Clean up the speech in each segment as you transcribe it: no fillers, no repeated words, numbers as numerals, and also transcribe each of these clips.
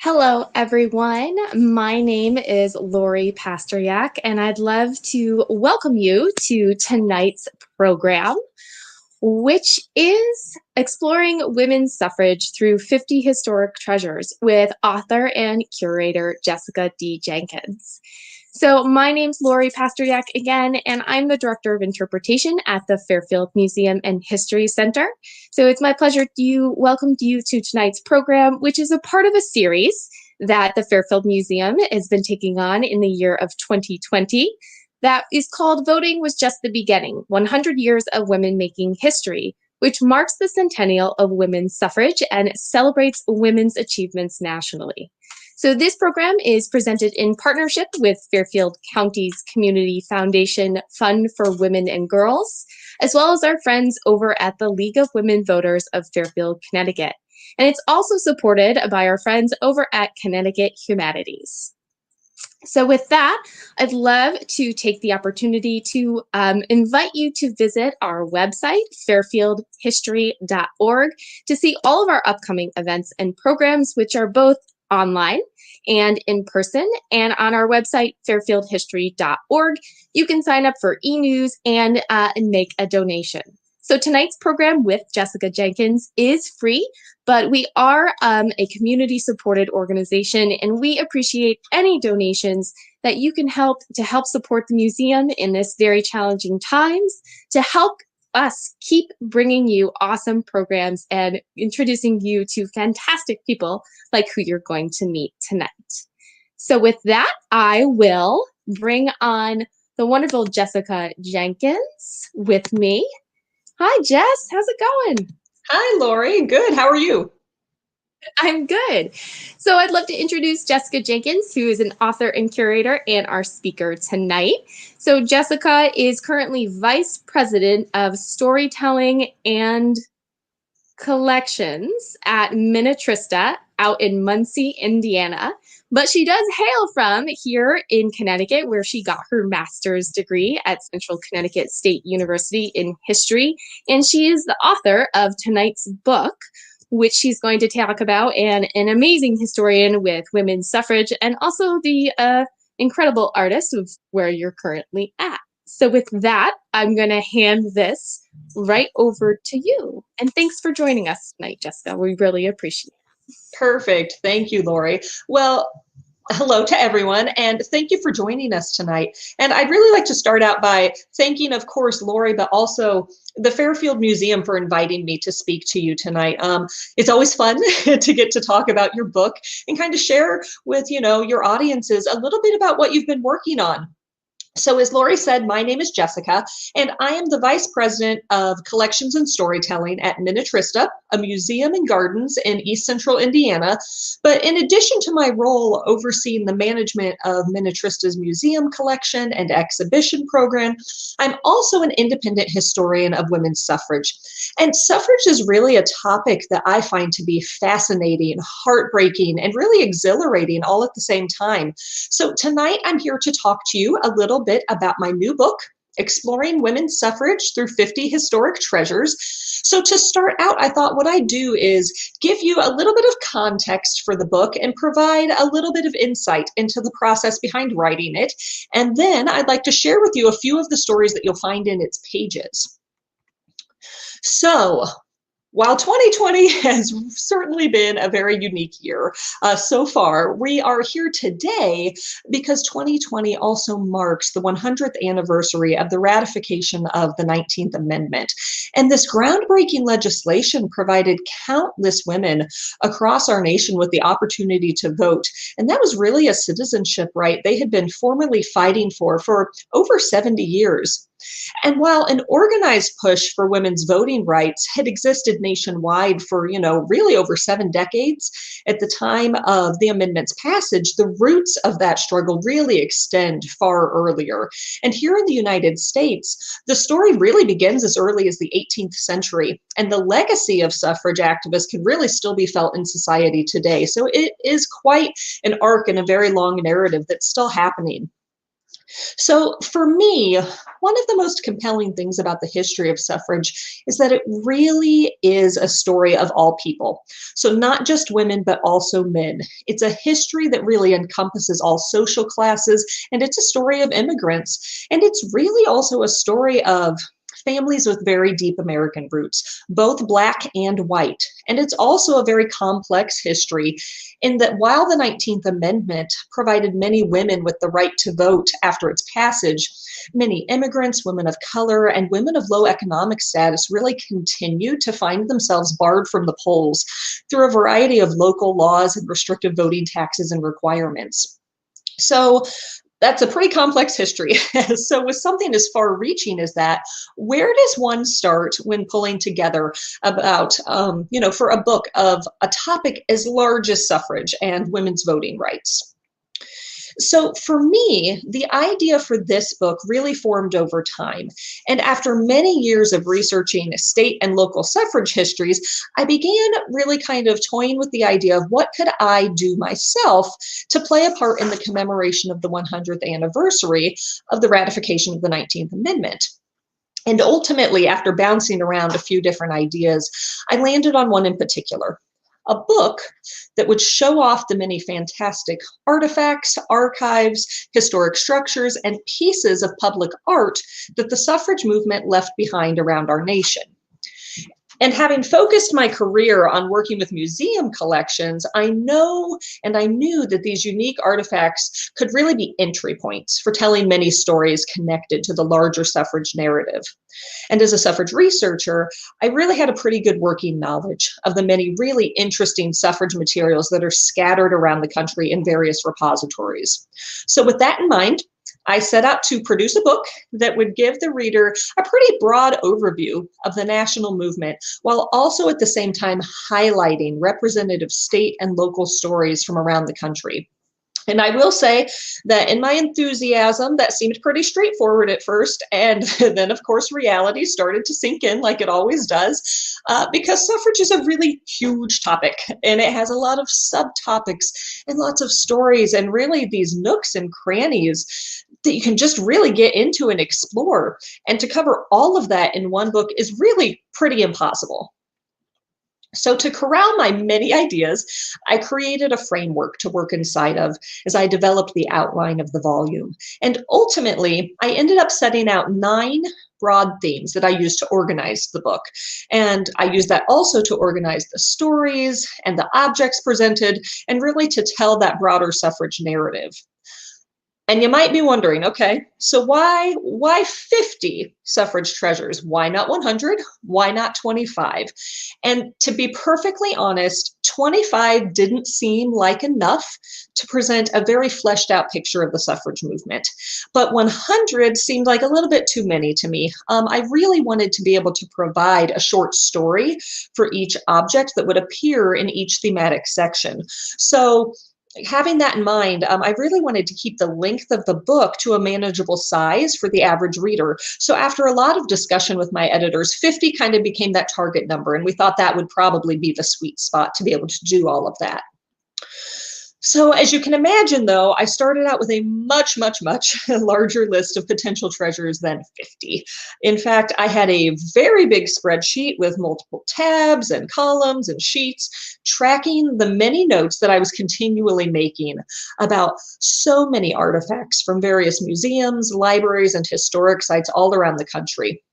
Hello, everyone. My name is Lori Pasteryak, and I'd love to welcome you to tonight's program, which is exploring women's suffrage through 50 historic treasures with author and curator Jessica D. Jenkins. So my name's Lori Pasteryak again, and I'm the Director of Interpretation at the Fairfield Museum and History Center. So it's my pleasure to welcome you to tonight's program, which is a part of a series that the Fairfield Museum has been taking on in the year of 2020 that is called Voting Was Just the Beginning, 100 Years of Women Making History, which marks the centennial of women's suffrage and celebrates women's achievements nationally. So this program is presented in partnership with Fairfield County's Community Foundation Fund for Women and Girls, as well as our friends over at the League of Women Voters of Fairfield, Connecticut. And it's also supported by our friends over at Connecticut Humanities. So with that, I'd love to take the opportunity to invite you to visit our website, fairfieldhistory.org, to see all of our upcoming events and programs, which are both online and in person. And on our website, fairfieldhistory.org, you can sign up for e-news and make a donation. So tonight's program with Jessica Jenkins is free, but we are a community-supported organization, and we appreciate any donations that you can help support the museum in this very challenging times, to help us keep bringing you awesome programs and introducing you to fantastic people like who you're going to meet tonight. So with that, I will bring on the wonderful Jessica Jenkins with me. Hi, Jess. How's it going? Hi, Lori. Good. How are you? I'm good. So I'd love to introduce Jessica Jenkins, who is an author and curator and our speaker tonight. So Jessica is currently Vice President of Storytelling and Collections at Minnetrista out in Muncie, Indiana. But she does hail from here in Connecticut, where she got her master's degree at Central Connecticut State University in history. And she is the author of tonight's book, which she's going to talk about, and an amazing historian with women's suffrage, and also the incredible artist of where you're currently at. So with that, I'm going to hand this right over to you. And thanks for joining us tonight, Jessica. We really appreciate it. Perfect. Thank you, Lori. Well, hello to everyone, and thank you for joining us tonight. And I'd really like to start out by thanking, of course, Lori, but also the Fairfield Museum for inviting me to speak to you tonight. It's always fun to get to talk about your book and kind of share with, your audiences a little bit about what you've been working on. So as Lori said, my name is Jessica, and I am the Vice President of Collections and Storytelling at Minnetrista, a museum and gardens in East Central Indiana. But in addition to my role overseeing the management of Minnetrista's museum collection and exhibition program, I'm also an independent historian of women's suffrage. And suffrage is really a topic that I find to be fascinating, heartbreaking, and really exhilarating all at the same time. So tonight I'm here to talk to you a little bit about my new book, Exploring Women's Suffrage Through 50 Historic Treasures. So to start out, I thought what I'd do is give you a little bit of context for the book and provide a little bit of insight into the process behind writing it. And then I'd like to share with you a few of the stories that you'll find in its pages. So, while 2020 has certainly been a very unique year so far, we are here today because 2020 also marks the 100th anniversary of the ratification of the 19th Amendment. And this groundbreaking legislation provided countless women across our nation with the opportunity to vote. And that was really a citizenship right they had been formally fighting for over 70 years. And while an organized push for women's voting rights had existed nationwide for, really over 7 decades, at the time of the amendment's passage, the roots of that struggle really extend far earlier. And here in the United States, the story really begins as early as the 18th century, and the legacy of suffrage activists can really still be felt in society today. So it is quite an arc and a very long narrative that's still happening. So for me, one of the most compelling things about the history of suffrage is that it really is a story of all people. So not just women, but also men. It's a history that really encompasses all social classes, and it's a story of immigrants. And it's really also a story of families with very deep American roots, both Black and white. And it's also a very complex history in that while the 19th Amendment provided many women with the right to vote after its passage, many immigrants, women of color, and women of low economic status really continued to find themselves barred from the polls through a variety of local laws and restrictive voting taxes and requirements. So that's a pretty complex history. So with something as far reaching as that, where does one start when pulling together about, for a book of a topic as large as suffrage and women's voting rights? So for me, the idea for this book really formed over time. And after many years of researching state and local suffrage histories, I began really kind of toying with the idea of what could I do myself to play a part in the commemoration of the 100th anniversary of the ratification of the 19th Amendment. And ultimately, after bouncing around a few different ideas, I landed on one in particular, a book that would show off the many fantastic artifacts, archives, historic structures, and pieces of public art that the suffrage movement left behind around our nation. And having focused my career on working with museum collections, I know and I knew that these unique artifacts could really be entry points for telling many stories connected to the larger suffrage narrative. And as a suffrage researcher, I really had a pretty good working knowledge of the many really interesting suffrage materials that are scattered around the country in various repositories. So with that in mind, I set out to produce a book that would give the reader a pretty broad overview of the national movement, while also at the same time highlighting representative state and local stories from around the country. And I will say that in my enthusiasm, that seemed pretty straightforward at first. And then, of course, reality started to sink in like it always does, because suffrage is a really huge topic and it has a lot of subtopics and lots of stories and really these nooks and crannies that you can just really get into and explore. And to cover all of that in one book is really pretty impossible. So to corral my many ideas, I created a framework to work inside of as I developed the outline of the volume. And ultimately, I ended up setting out 9 broad themes that I used to organize the book. And I used that also to organize the stories and the objects presented, and really to tell that broader suffrage narrative. And you might be wondering, okay, so why 50 suffrage treasures? Why not 100? Why not 25? And to be perfectly honest, 25 didn't seem like enough to present a very fleshed out picture of the suffrage movement. But 100 seemed like a little bit too many to me. I really wanted to be able to provide a short story for each object that would appear in each thematic section. So having that in mind, I really wanted to keep the length of the book to a manageable size for the average reader. So after a lot of discussion with my editors, 50 kind of became that target number, and we thought that would probably be the sweet spot to be able to do all of that. So as you can imagine, though, I started out with a much, much, much larger list of potential treasures than 50. In fact, I had a very big spreadsheet with multiple tabs and columns and sheets tracking the many notes that I was continually making about so many artifacts from various museums, libraries, and historic sites all around the country.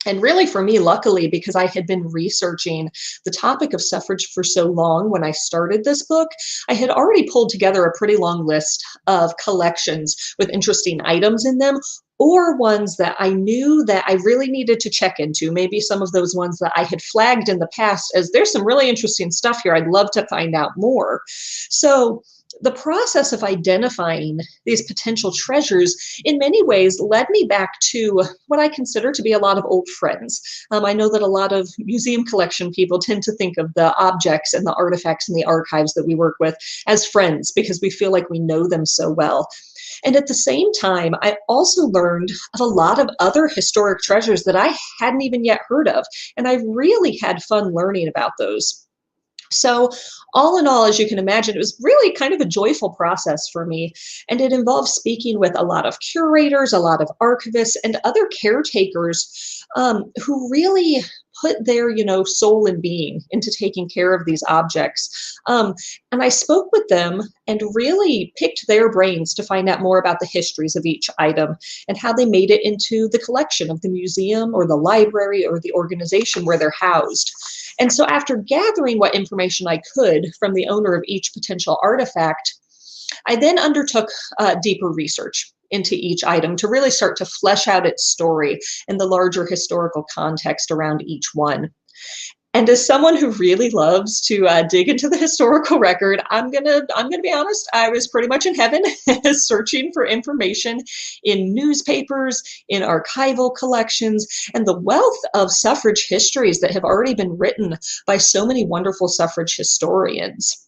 And really for me, luckily, because I had been researching the topic of suffrage for so long when I started this book, I had already pulled together a pretty long list of collections with interesting items in them, or ones that I knew that I really needed to check into, maybe some of those ones that I had flagged in the past as there's some really interesting stuff here, I'd love to find out more. So the process of identifying these potential treasures in many ways led me back to what I consider to be a lot of old friends. I know that a lot of museum collection people tend to think of the objects and the artifacts and the archives that we work with as friends because we feel like we know them so well. And at the same time, I also learned of a lot of other historic treasures that I hadn't even yet heard of, and I really had fun learning about those. So, all in all, as you can imagine, it was really kind of a joyful process for me. And it involved speaking with a lot of curators, a lot of archivists, and other caretakers who really put their, soul and being into taking care of these objects. And I spoke with them and really picked their brains to find out more about the histories of each item and how they made it into the collection of the museum or the library or the organization where they're housed. And so after gathering what information I could from the owner of each potential artifact, I then undertook deeper research into each item to really start to flesh out its story and the larger historical context around each one. And as someone who really loves to dig into the historical record, I'm gonna be honest. I was pretty much in heaven, searching for information in newspapers, in archival collections, and the wealth of suffrage histories that have already been written by so many wonderful suffrage historians.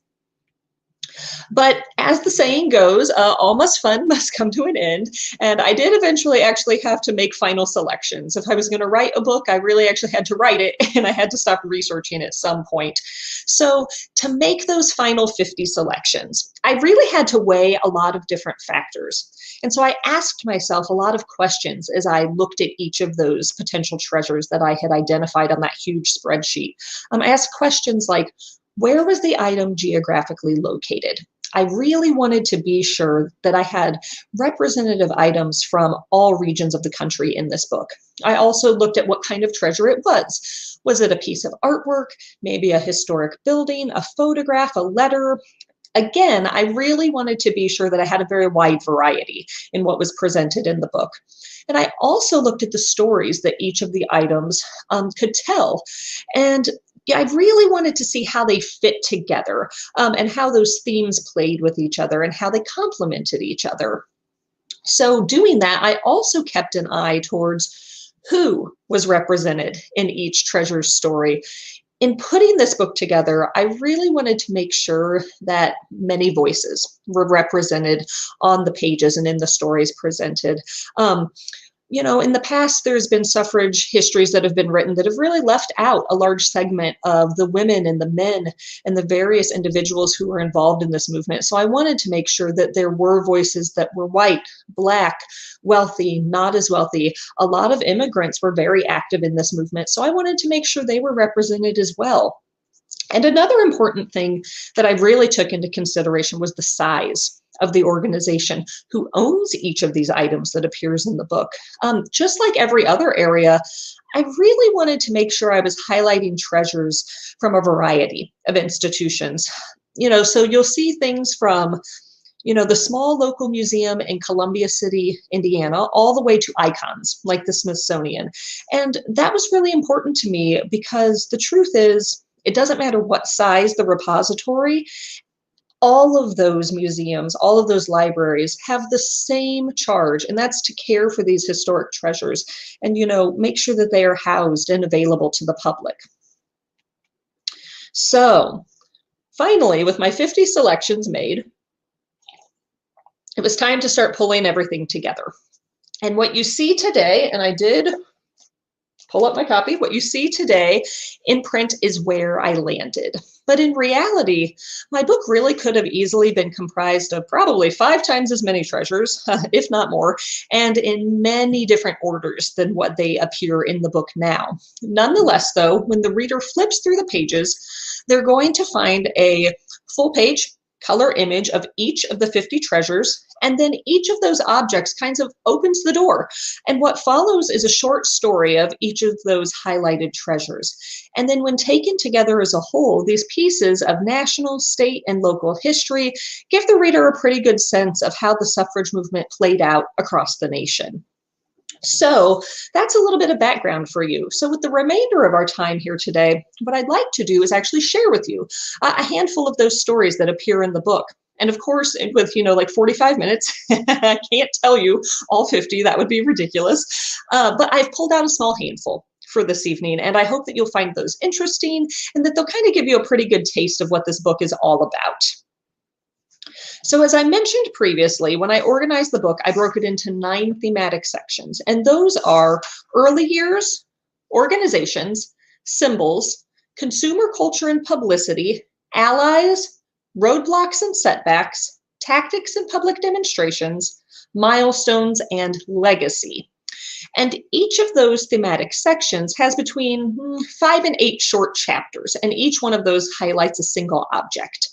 But as the saying goes, all must fun must come to an end. And I did eventually actually have to make final selections. If I was going to write a book, I really actually had to write it, and I had to stop researching at some point. So to make those final 50 selections, I really had to weigh a lot of different factors. And so I asked myself a lot of questions as I looked at each of those potential treasures that I had identified on that huge spreadsheet. I asked questions like, where was the item geographically located? I really wanted to be sure that I had representative items from all regions of the country in this book. I also looked at what kind of treasure it was. Was it a piece of artwork, maybe a historic building, a photograph, a letter? Again, I really wanted to be sure that I had a very wide variety in what was presented in the book. And I also looked at the stories that each of the items could tell. And I really wanted to see how they fit together and how those themes played with each other and how they complemented each other. So doing that, I also kept an eye towards who was represented in each treasure story. In putting this book together, I really wanted to make sure that many voices were represented on the pages and in the stories presented. In the past, there's been suffrage histories that have been written that have really left out a large segment of the women and the men and the various individuals who were involved in this movement. So I wanted to make sure that there were voices that were white, Black, wealthy, not as wealthy. A lot of immigrants were very active in this movement. So I wanted to make sure they were represented as well. And another important thing that I really took into consideration was the size of the organization who owns each of these items that appears in the book. Just like every other area, I really wanted to make sure I was highlighting treasures from a variety of institutions. So you'll see things from the small local museum in Columbia City, Indiana, all the way to icons like the Smithsonian. And that was really important to me because the truth is, it doesn't matter what size the repository, all of those museums, all of those libraries have the same charge, and that's to care for these historic treasures and, make sure that they are housed and available to the public. So finally, with my 50 selections made, it was time to start pulling everything together. And what you see today, and I did pull up my copy, what you see today in print is where I landed. But in reality, my book really could have easily been comprised of probably 5 times as many treasures, if not more, and in many different orders than what they appear in the book now. Nonetheless, though, when the reader flips through the pages, they're going to find a full page color image of each of the 50 treasures, and then each of those objects kind of opens the door. And what follows is a short story of each of those highlighted treasures. And then when taken together as a whole, these pieces of national, state, and local history give the reader a pretty good sense of how the suffrage movement played out across the nation. So that's a little bit of background for you. So with the remainder of our time here today, what I'd like to do is actually share with you a handful of those stories that appear in the book. And of course, with, like 45 minutes, I can't tell you all 50, that would be ridiculous. But I've pulled out a small handful for this evening, and I hope that you'll find those interesting and that they'll kind of give you a pretty good taste of what this book is all about. So as I mentioned previously, when I organized the book, I broke it into 9 thematic sections, and those are early years, organizations, symbols, consumer culture and publicity, allies, roadblocks and setbacks, tactics and public demonstrations, milestones, and legacy. And each of those thematic sections has between 5 and 8 short chapters, and each one of those highlights a single object.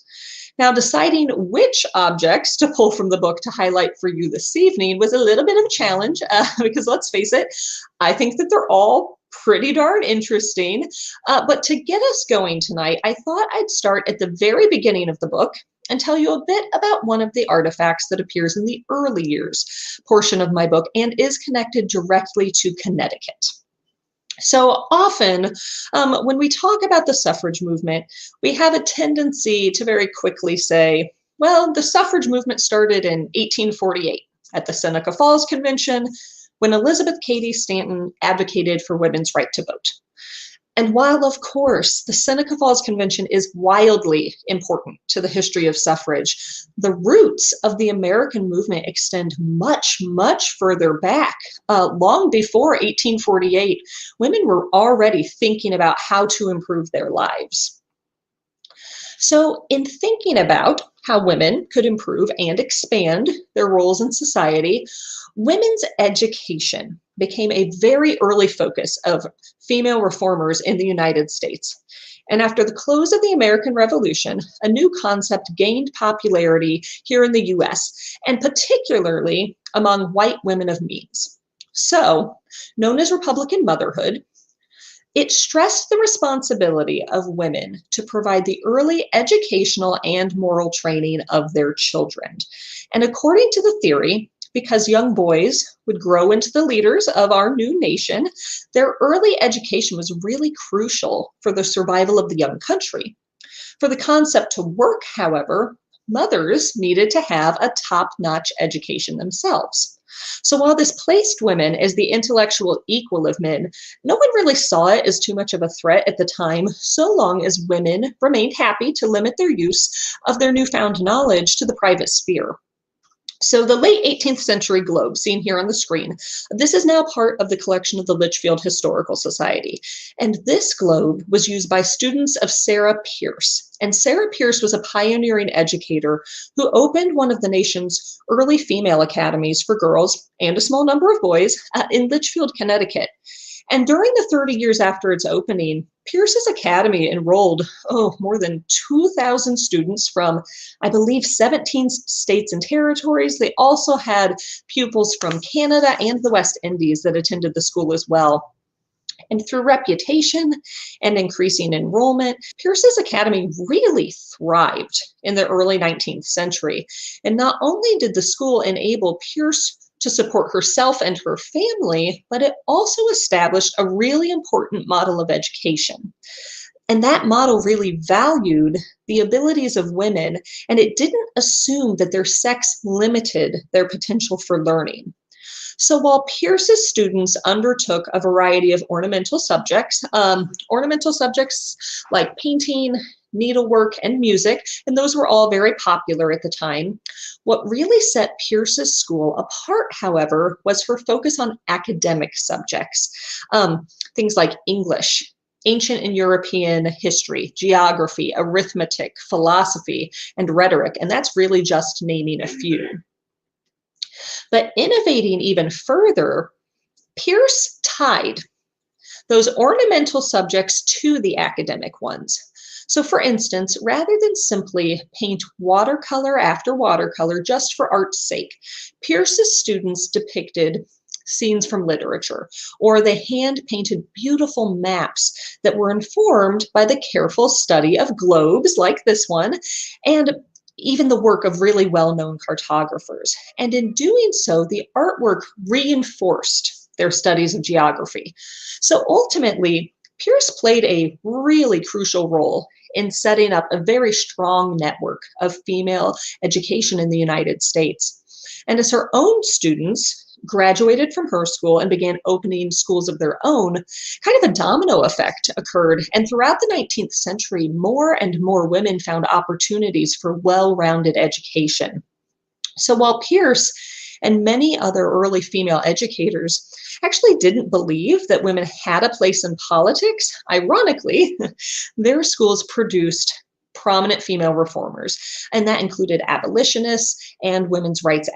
Now, deciding which objects to pull from the book to highlight for you this evening was a little bit of a challenge because let's face it, I think that they're all pretty darn interesting. But to get us going tonight, I thought I'd start at the very beginning of the book and tell you a bit about one of the artifacts that appears in the early years portion of my book and is connected directly to Connecticut. So often, when we talk about the suffrage movement, we have a tendency to very quickly say, well, the suffrage movement started in 1848 at the Seneca Falls Convention when Elizabeth Cady Stanton advocated for women's right to vote. And while, of course, the Seneca Falls Convention is wildly important to the history of suffrage, the roots of the American movement extend much, much further back. Long before 1848, women were already thinking about how to improve their lives. So in thinking about how women could improve and expand their roles in society, women's education became a very early focus of female reformers in the United States. And after the close of the American Revolution, a new concept gained popularity here in the US, and particularly among white women of means. So, known as Republican motherhood, it stressed the responsibility of women to provide the early educational and moral training of their children. And according to the theory, because young boys would grow into the leaders of our new nation, their early education was really crucial for the survival of the young country. For the concept to work, however, mothers needed to have a top-notch education themselves. So while this placed women as the intellectual equal of men, no one really saw it as too much of a threat at the time, so long as women remained happy to limit their use of their newfound knowledge to the private sphere. So the late 18th century globe, seen here on the screen, this is now part of the collection of the Litchfield Historical Society. And this globe was used by students of Sarah Pierce. And Sarah Pierce was a pioneering educator who opened one of the nation's early female academies for girls and a small number of boys in Litchfield, Connecticut. And during the 30 years after its opening, Pierce's Academy enrolled, more than 2,000 students from, I believe, 17 states and territories. They also had pupils from Canada and the West Indies that attended the school as well. And through reputation and increasing enrollment, Pierce's Academy really thrived in the early 19th century. And not only did the school enable Pierce to support herself and her family, but it also established a really important model of education. And that model really valued the abilities of women, and it didn't assume that their sex limited their potential for learning. So while Pierce's students undertook a variety of ornamental subjects like painting, needlework, and music, and those were all very popular at the time. What really set Pierce's school apart, however, was her focus on academic subjects, things like English, ancient and European history, geography, arithmetic, philosophy, and rhetoric, and that's really just naming a few. But innovating even further, Pierce tied those ornamental subjects to the academic ones. So for instance, rather than simply paint watercolor after watercolor just for art's sake, Pierce's students depicted scenes from literature, or they hand-painted beautiful maps that were informed by the careful study of globes like this one, and even the work of really well-known cartographers. And in doing so, the artwork reinforced their studies of geography. So ultimately, Pierce played a really crucial role in setting up a very strong network of female education in the United States. And as her own students graduated from her school and began opening schools of their own, kind of a domino effect occurred. And throughout the 19th century, more and more women found opportunities for well-rounded education. So while Pierce and many other early female educators actually didn't believe that women had a place in politics, ironically, their schools produced prominent female reformers, and that included abolitionists and women's rights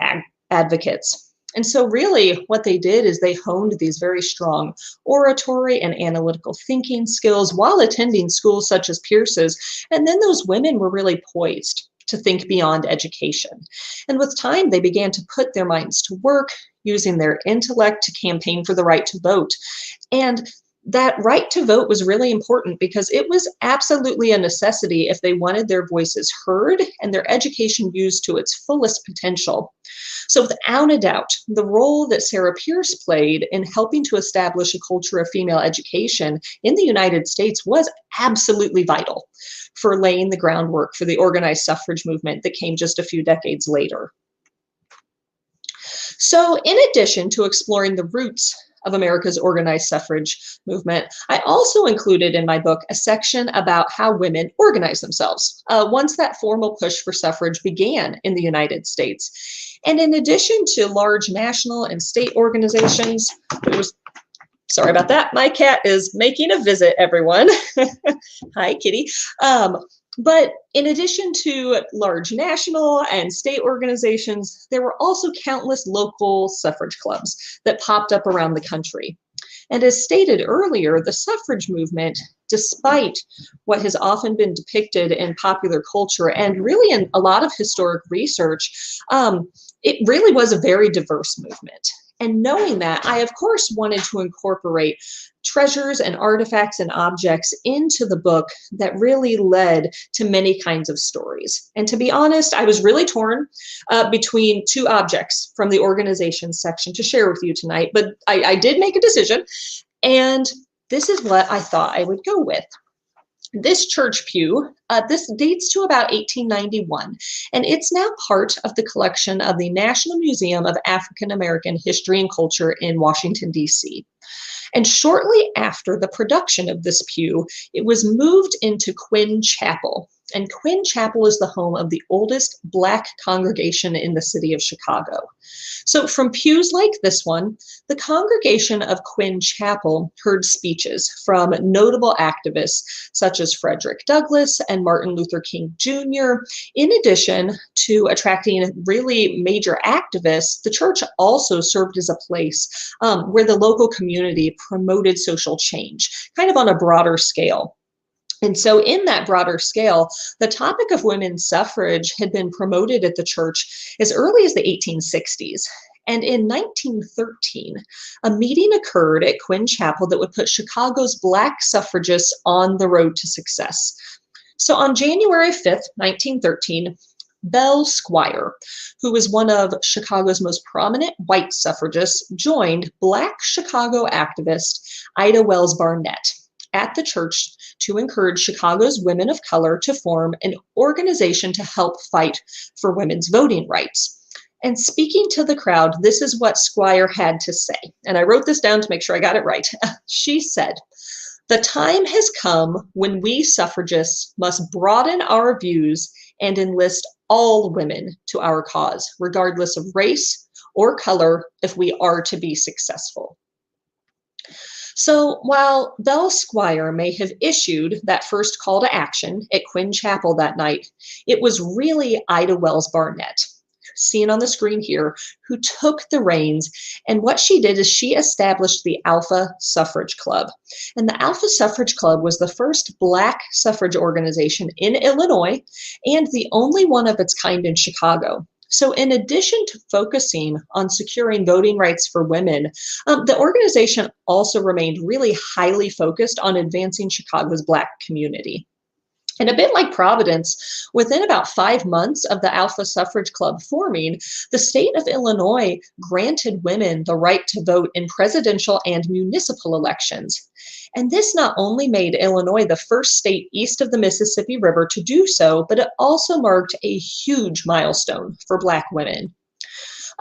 advocates. And so really what they did is they honed these very strong oratory and analytical thinking skills while attending schools such as Pierce's. And then those women were really poised to think beyond education. And with time, they began to put their minds to work, using their intellect to campaign for the right to vote. And that right to vote was really important because it was absolutely a necessity if they wanted their voices heard and their education used to its fullest potential. So without a doubt, the role that Sarah Pierce played in helping to establish a culture of female education in the United States was absolutely vital for laying the groundwork for the organized suffrage movement that came just a few decades later. So in addition to exploring the roots of America's organized suffrage movement, I also included in my book a section about how women organized themselves once that formal push for suffrage began in the United States. And in addition to large national and state organizations, sorry about that, my cat is making a visit, everyone. Hi, kitty. But in addition to large national and state organizations, there were also countless local suffrage clubs that popped up around the country. And as stated earlier, the suffrage movement, despite what has often been depicted in popular culture and really in a lot of historic research, it really was a very diverse movement. And knowing that, I, of course, wanted to incorporate treasures and artifacts and objects into the book that really led to many kinds of stories. And to be honest, I was really torn between two objects from the organization section to share with you tonight, but I did make a decision, and this is what I thought I would go with. This church pew, this dates to about 1891, and it's now part of the collection of the National Museum of African American History and Culture in Washington, D.C. And shortly after the production of this pew, it was moved into Quinn Chapel. And Quinn Chapel is the home of the oldest Black congregation in the city of Chicago. So from pews like this one, the congregation of Quinn Chapel heard speeches from notable activists such as Frederick Douglass and Martin Luther King Jr. In addition to attracting really major activists, the church also served as a place where the local community promoted social change, kind of on a broader scale. And so in that broader scale, the topic of women's suffrage had been promoted at the church as early as the 1860s. And in 1913, a meeting occurred at Quinn Chapel that would put Chicago's Black suffragists on the road to success. So on January 5th, 1913, Belle Squire, who was one of Chicago's most prominent white suffragists, joined Black Chicago activist Ida Wells Barnett at the church to encourage Chicago's women of color to form an organization to help fight for women's voting rights. And speaking to the crowd, this is what Squire had to say. And I wrote this down to make sure I got it right. She said, "The time has come when we suffragists must broaden our views and enlist all women to our cause, regardless of race or color, if we are to be successful." So while Belle Squire may have issued that first call to action at Quinn Chapel that night, it was really Ida Wells Barnett, seen on the screen here, who took the reins. And what she did is she established the Alpha Suffrage Club. And the Alpha Suffrage Club was the first Black suffrage organization in Illinois and the only one of its kind in Chicago. So in addition to focusing on securing voting rights for women, the organization also remained really highly focused on advancing Chicago's Black community. And a bit like Providence, within about 5 months of the Alpha Suffrage Club forming, the state of Illinois granted women the right to vote in presidential and municipal elections. And this not only made Illinois the first state east of the Mississippi River to do so, but it also marked a huge milestone for Black women.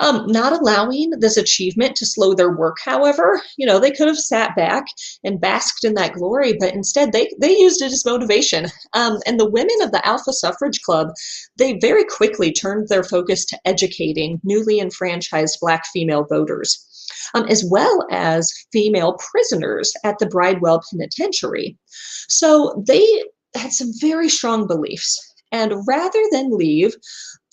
Not allowing this achievement to slow their work, however, they could have sat back and basked in that glory, but instead they used it as motivation. And the women of the Alpha Suffrage Club, they very quickly turned their focus to educating newly enfranchised Black female voters, as well as female prisoners at the Bridewell Penitentiary. So they had some very strong beliefs. And rather than leave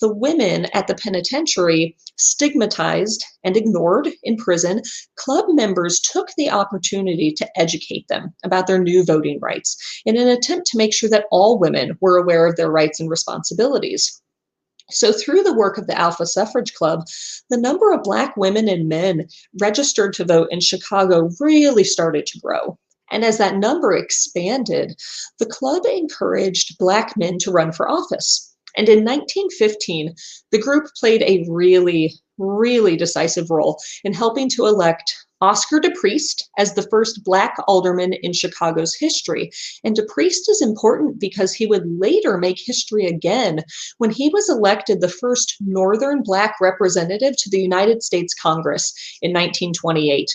the women at the penitentiary stigmatized and ignored in prison, club members took the opportunity to educate them about their new voting rights in an attempt to make sure that all women were aware of their rights and responsibilities. So through the work of the Alpha Suffrage Club, the number of Black women and men registered to vote in Chicago really started to grow. And as that number expanded, the club encouraged Black men to run for office. And in 1915, the group played a really decisive role in helping to elect Oscar DePriest as the first Black alderman in Chicago's history. And DePriest is important because he would later make history again when he was elected the first Northern Black representative to the United States Congress in 1928.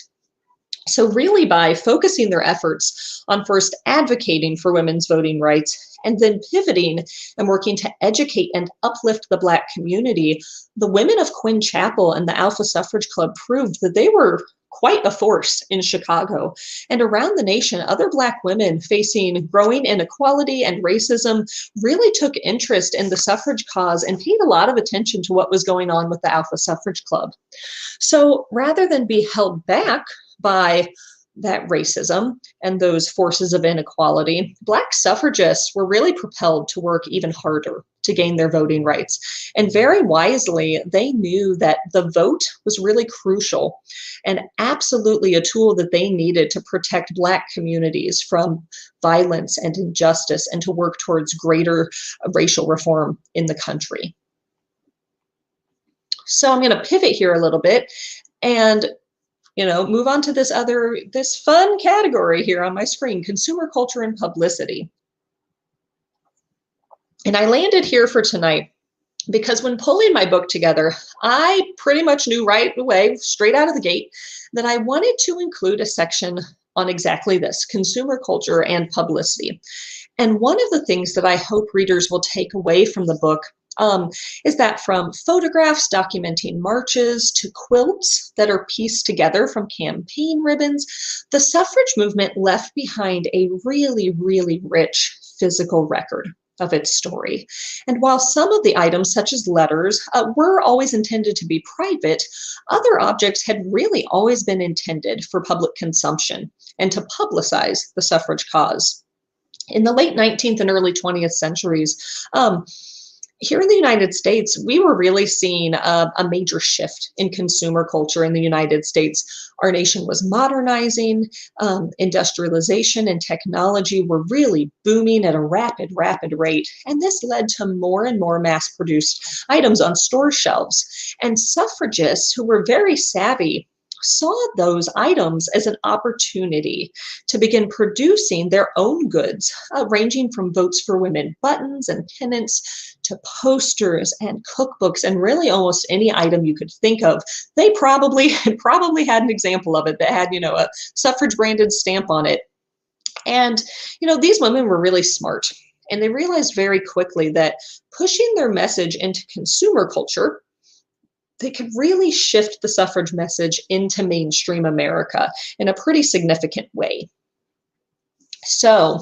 So really, by focusing their efforts on first advocating for women's voting rights and then pivoting and working to educate and uplift the Black community, the women of Quinn Chapel and the Alpha Suffrage Club proved that they were quite a force in Chicago. And around the nation, other Black women facing growing inequality and racism really took interest in the suffrage cause and paid a lot of attention to what was going on with the Alpha Suffrage Club. So rather than be held back by that racism and those forces of inequality, Black suffragists were really propelled to work even harder to gain their voting rights. And very wisely, they knew that the vote was really crucial and absolutely a tool that they needed to protect Black communities from violence and injustice and to work towards greater racial reform in the country. So I'm going to pivot here a little bit and move on to this fun category here on my screen, consumer culture and publicity. And I landed here for tonight because when pulling my book together, I pretty much knew right away, straight out of the gate, that I wanted to include a section on exactly this, consumer culture and publicity. And one of the things that I hope readers will take away from the book is that from photographs documenting marches to quilts that are pieced together from campaign ribbons, the suffrage movement left behind a really rich physical record of its story. And while some of the items, such as letters, were always intended to be private, other objects had really always been intended for public consumption and to publicize the suffrage cause. In the late 19th and early 20th centuries, here in the United States, we were really seeing a major shift in consumer culture in the United States. Our nation was modernizing, industrialization and technology were really booming at a rapid rate. And this led to more and more mass-produced items on store shelves. And suffragists who were very savvy saw those items as an opportunity to begin producing their own goods, ranging from votes for women buttons and pennants to posters and cookbooks and really almost any item you could think of. They probably had an example of it that had, a suffrage branded stamp on it. And, these women were really smart. And they realized very quickly that pushing their message into consumer culture, they could really shift the suffrage message into mainstream America in a pretty significant way. So,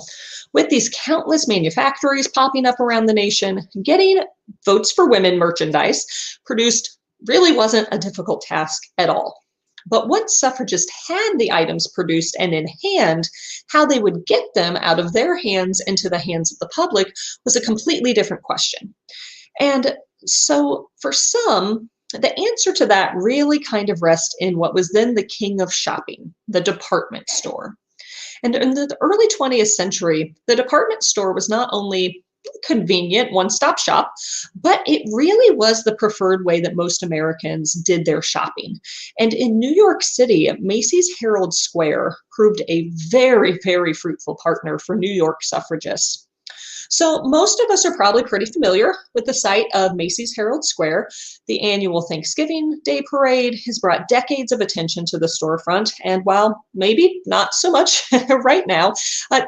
with these countless manufactories popping up around the nation, getting votes for women merchandise produced really wasn't a difficult task at all. But once suffragists had the items produced and in hand, how they would get them out of their hands into the hands of the public was a completely different question. And so for some, the answer to that really kind of rests in what was then the king of shopping, the department store. And in the early 20th century, the department store was not only convenient one-stop shop, but it really was the preferred way that most Americans did their shopping. And in New York City, Macys Herald Square proved a very fruitful partner for New York suffragists. So most of us are probably pretty familiar with the site of Macys Herald Square. The annual Thanksgiving Day Parade has brought decades of attention to the storefront, and while maybe not so much right now,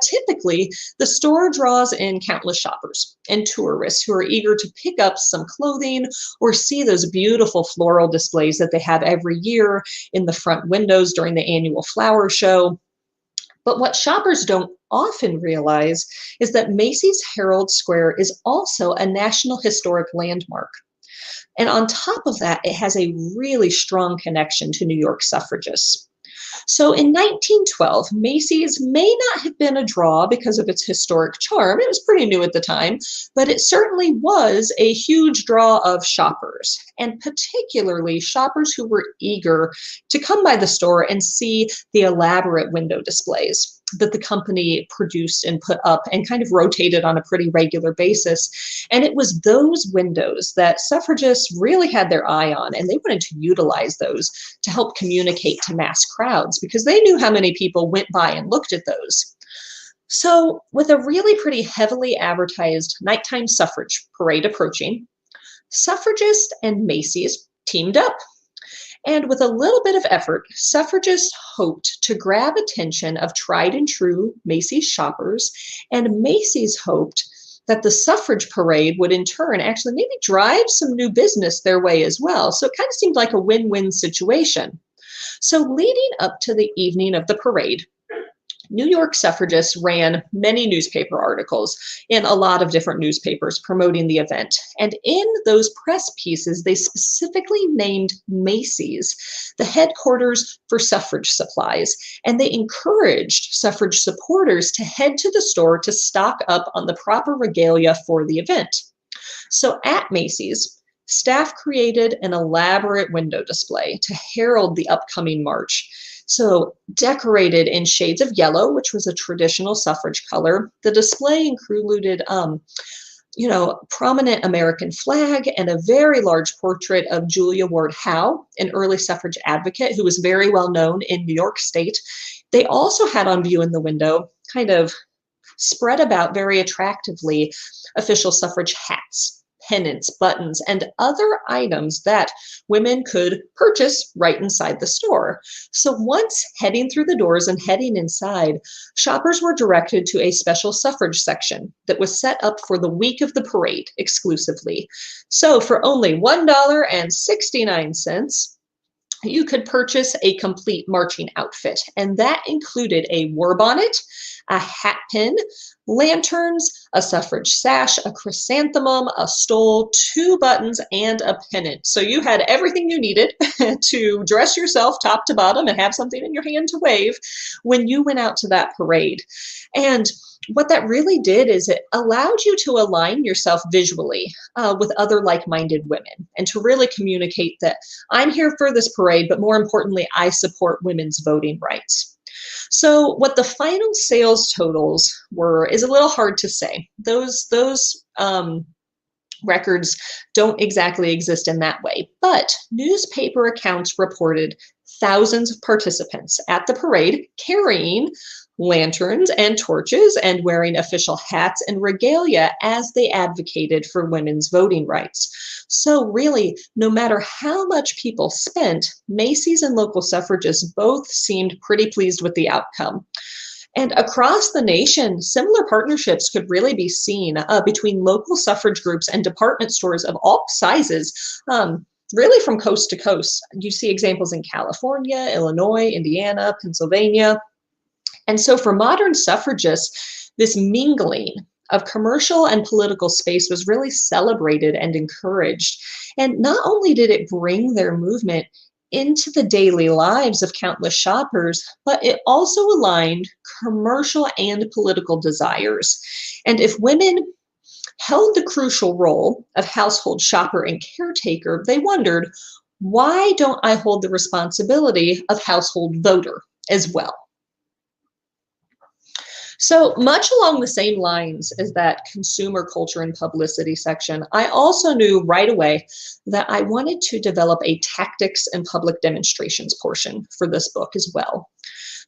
typically the store draws in countless shoppers and tourists who are eager to pick up some clothing or see those beautiful floral displays that they have every year in the front windows during the annual flower show. But what shoppers don't often realize is that Macy's Herald Square is also a National Historic Landmark. And on top of that, it has a really strong connection to New York suffragists. So in 1912, Macy's may not have been a draw because of its historic charm. It was pretty new at the time, but it certainly was a huge draw of shoppers, and particularly shoppers who were eager to come by the store and see the elaborate window displays that the company produced and put up and kind of rotated on a pretty regular basis. And it was those windows that suffragists really had their eye on, and they wanted to utilize those to help communicate to mass crowds because they knew how many people went by and looked at those. So with a really pretty heavily advertised nighttime suffrage parade approaching, suffragists and Macy's teamed up. And with a little bit of effort, suffragists hoped to grab attention of tried and true Macy's shoppers, and Macy's hoped that the suffrage parade would in turn actually maybe drive some new business their way as well. So it kind of seemed like a win-win situation. So leading up to the evening of the parade, New York suffragists ran many newspaper articles in a lot of different newspapers promoting the event. And in those press pieces, they specifically named Macy's the headquarters for suffrage supplies. And they encouraged suffrage supporters to head to the store to stock up on the proper regalia for the event. So at Macy's, staff created an elaborate window display to herald the upcoming march. So decorated in shades of yellow, which was a traditional suffrage color, the display included, prominent American flag and a very large portrait of Julia Ward Howe, an early suffrage advocate who was very well known in New York State. They also had on view in the window, kind of spread about very attractively, official suffrage hats, pennants, buttons, and other items that women could purchase right inside the store. So once heading through the doors and heading inside, shoppers were directed to a special suffrage section that was set up for the week of the parade exclusively. So for only $1.69, you could purchase a complete marching outfit, and that included a war bonnet, a hat pin, lanterns, a suffrage sash, a chrysanthemum, a stole, 2 buttons, and a pennant. So you had everything you needed to dress yourself top to bottom and have something in your hand to wave when you went out to that parade. And what that really did is it allowed you to align yourself visually with other like-minded women and to really communicate that I'm here for this parade, but more importantly, I support women's voting rights. So what the final sales totals were is a little hard to say. Those records don't exactly exist in that way, but newspaper accounts reported thousands of participants at the parade carrying lanterns and torches and wearing official hats and regalia as they advocated for women's voting rights. So really, no matter how much people spent, Macy's and local suffragists both seemed pretty pleased with the outcome. And across the nation, similar partnerships could really be seen between local suffrage groups and department stores of all sizes, really from coast to coast. You see examples in California, Illinois, Indiana, Pennsylvania. And so for modern suffragists, this mingling of commercial and political space was really celebrated and encouraged. And not only did it bring their movement into the daily lives of countless shoppers, but it also aligned commercial and political desires. And if women held the crucial role of household shopper and caretaker, they wondered, why don't I hold the responsibility of household voter as well? So much along the same lines as that consumer culture and publicity section, I also knew right away that I wanted to develop a tactics and public demonstrations portion for this book as well.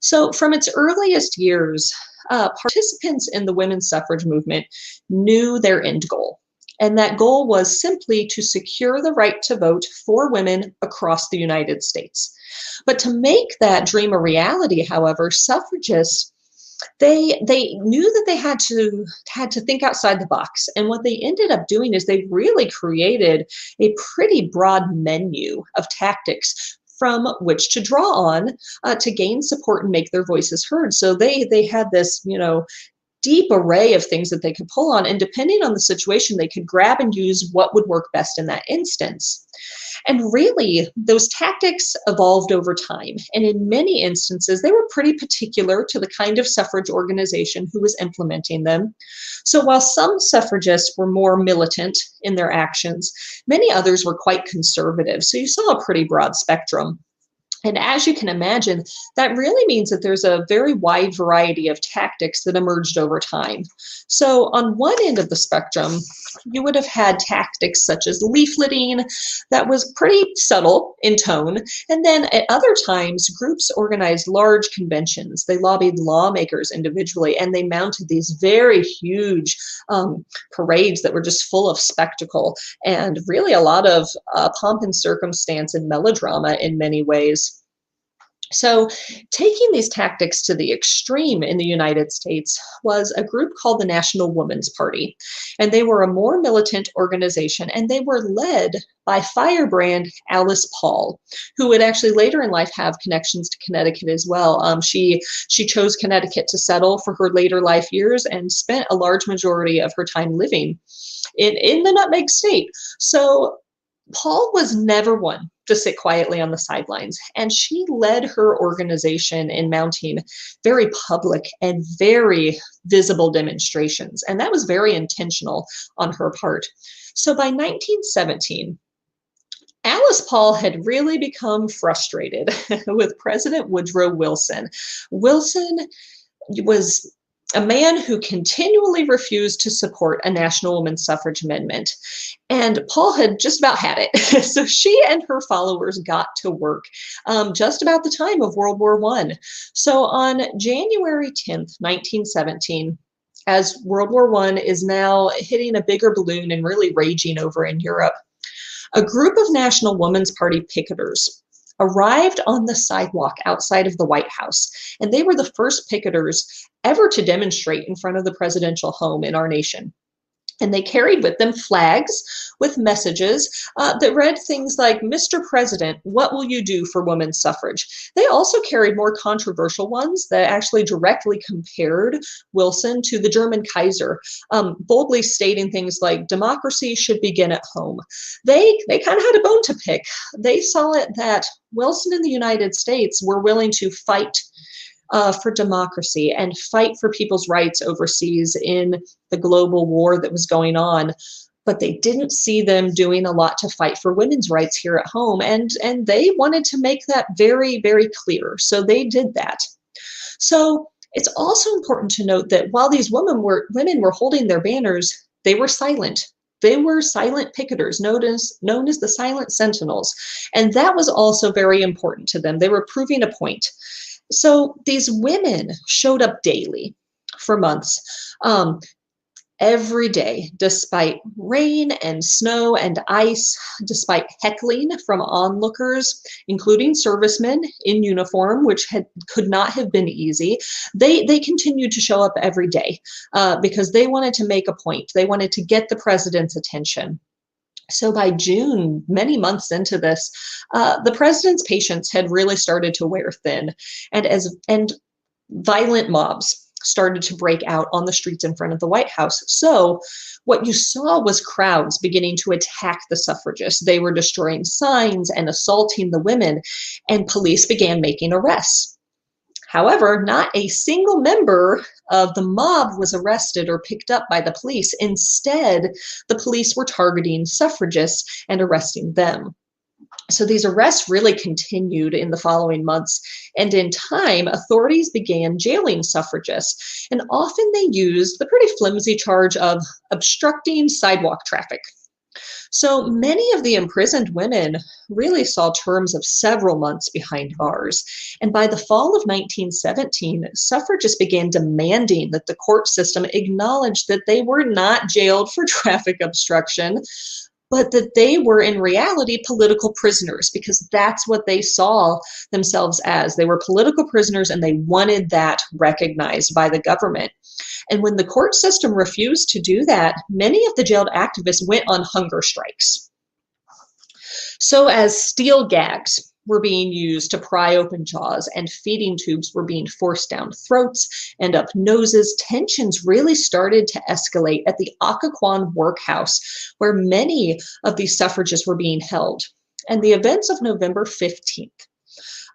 So from its earliest years, participants in the women's suffrage movement knew their end goal. And that goal was simply to secure the right to vote for women across the United States. But to make that dream a reality, however, suffragists they knew that they had to think outside the box. And what they ended up doing is they really created a pretty broad menu of tactics from which to draw on to gain support and make their voices heard. So they had this, deep array of things that they could pull on, and depending on the situation, they could grab and use what would work best in that instance. And really, those tactics evolved over time. And in many instances, they were pretty particular to the kind of suffrage organization who was implementing them. So while some suffragists were more militant in their actions, many others were quite conservative. So you saw a pretty broad spectrum. And as you can imagine, that really means that there's a very wide variety of tactics that emerged over time. So on one end of the spectrum, you would have had tactics such as leafleting that was pretty subtle in tone. And then at other times, groups organized large conventions. They lobbied lawmakers individually, and they mounted these very huge parades that were just full of spectacle and really a lot of pomp and circumstance and melodrama in many ways. So taking these tactics to the extreme in the United States was a group called the National Woman's Party. And they were a more militant organization, and they were led by firebrand Alice Paul, who would actually later in life have connections to Connecticut as well. She chose Connecticut to settle for her later life years and spent a large majority of her time living in the Nutmeg State. So Paul was never one to sit quietly on the sidelines, and she led her organization in mounting very public and very visible demonstrations, and that was very intentional on her part. So by 1917, Alice Paul had really become frustrated with President Woodrow Wilson. Wilson was a man who continually refused to support a national women's suffrage amendment. And Paul had just about had it. So she and her followers got to work just about the time of World War I. So on January 10th, 1917, as World War I is now hitting a bigger balloon and really raging over in Europe, a group of National Women's Party picketers arrived on the sidewalk outside of the White House. And they were the first picketers ever to demonstrate in front of the presidential home in our nation. And they carried with them flags with messages that read things like, "Mr. President, what will you do for women's suffrage?" They also carried more controversial ones that actually directly compared Wilson to the German Kaiser, boldly stating things like, "Democracy should begin at home." They kind of had a bone to pick. They saw it that Wilson and the United States were willing to fight for democracy and fight for people's rights overseas in the global war that was going on. But they didn't see them doing a lot to fight for women's rights here at home. And they wanted to make that very, very clear. So they did that. So it's also important to note that while these women were holding their banners, they were silent. They were silent picketers, known as the Silent Sentinels. And that was also very important to them. They were proving a point. So these women showed up daily for months, every day, despite rain and snow and ice, despite heckling from onlookers, including servicemen in uniform, which could not have been easy. They continued to show up every day because they wanted to make a point. They wanted to get the president's attention. So by June, many months into this, the president's patience had really started to wear thin, and violent mobs started to break out on the streets in front of the White House. So what you saw was crowds beginning to attack the suffragists. They were destroying signs and assaulting the women, and police began making arrests. However, not a single member of the mob was arrested or picked up by the police. Instead, the police were targeting suffragists and arresting them. So these arrests really continued in the following months, and in time, authorities began jailing suffragists, and often they used the pretty flimsy charge of obstructing sidewalk traffic. So many of the imprisoned women really saw terms of several months behind bars. And by the fall of 1917, suffragists began demanding that the court system acknowledge that they were not jailed for traffic obstruction, but that they were in reality political prisoners, because that's what they saw themselves as. They were political prisoners, and they wanted that recognized by the government. And when the court system refused to do that, many of the jailed activists went on hunger strikes. So as steel gags were being used to pry open jaws, and feeding tubes were being forced down throats and up noses. Tensions really started to escalate at the Occoquan workhouse, where many of these suffragists were being held. And the events of November 15th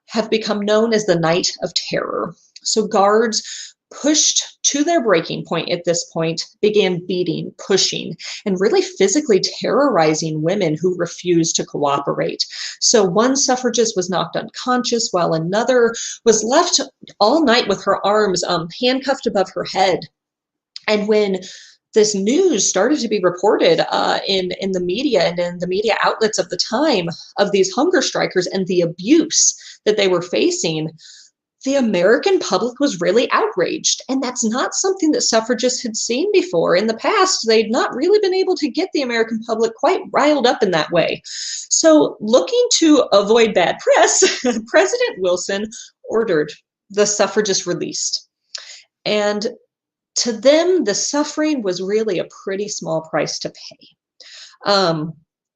have become known as the Night of Terror. So guards, pushed to their breaking point at this point, began beating, pushing, and really physically terrorizing women who refused to cooperate. So one suffragist was knocked unconscious while another was left all night with her arms handcuffed above her head. And when this news started to be reported in the media and in the media outlets of the time of these hunger strikers and the abuse that they were facing, the American public was really outraged. And that's not something that suffragists had seen before. In the past, they'd not really been able to get the American public quite riled up in that way. So looking to avoid bad press, President Wilson ordered the suffragists released. And to them, the suffering was really a pretty small price to pay.